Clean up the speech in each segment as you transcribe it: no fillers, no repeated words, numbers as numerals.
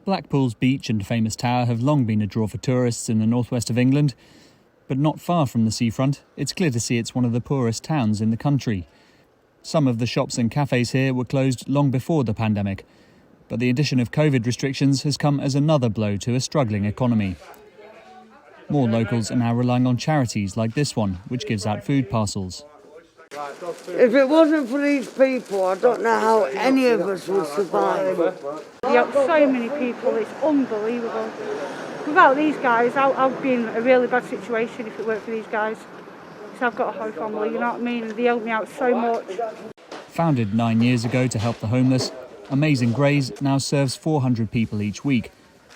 Blackpool's beach and famous tower have long been a draw for tourists in the northwest of England, but not far from the seafront, it's clear to see it's one of the poorest towns in the country. Some of the shops and cafes here were closed long before the pandemic, but the addition of COVID restrictions has come as another blow to a struggling economy. More locals are now relying on charities like this one, which gives out food parcels. If it wasn't for these people, I don't know how any of us would survive. You have so many people, it's unbelievable. Without these guys, I'd be in a really bad situation if it weren't for these guys. Because I've got a whole family, you know what I mean? And they help me out so much. Founded 9 years ago to help the homeless, Amazing Grays now serves 400 people each week,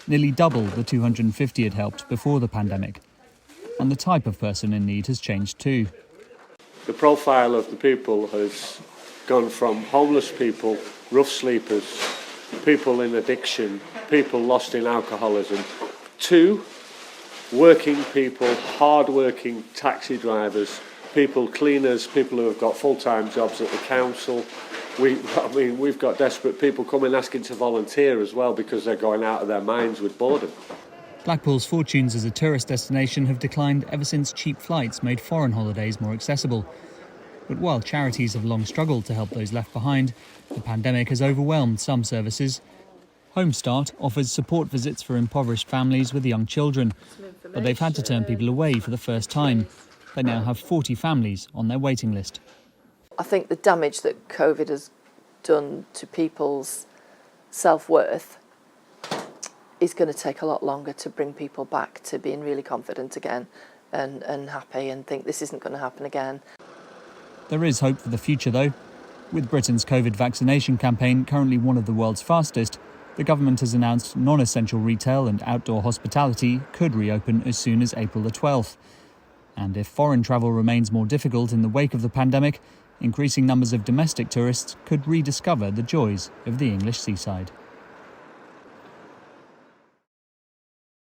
nearly double the 250 it helped before the pandemic. And the type of person in need has changed too. The profile of the people has gone from homeless people, rough sleepers, people in addiction, people lost in alcoholism, to working people, hard-working taxi drivers, people cleaners, people who have got full-time jobs at the council. We've got desperate people coming asking to volunteer as well because they're going out of their minds with boredom. Blackpool's fortunes as a tourist destination have declined ever since cheap flights made foreign holidays more accessible. But while charities have long struggled to help those left behind, the pandemic has overwhelmed some services. Home Start offers support visits for impoverished families with young children, but they've had to turn people away for the first time. They now have 40 families on their waiting list. I think the damage that COVID has done to people's self-worth is going to take a lot longer to bring people back to being really confident again and happy and think this isn't going to happen again. There is hope for the future though. With Britain's COVID vaccination campaign currently one of the world's fastest, the government has announced non-essential retail and outdoor hospitality could reopen as soon as April the 12th. And if foreign travel remains more difficult in the wake of the pandemic, increasing numbers of domestic tourists could rediscover the joys of the English seaside.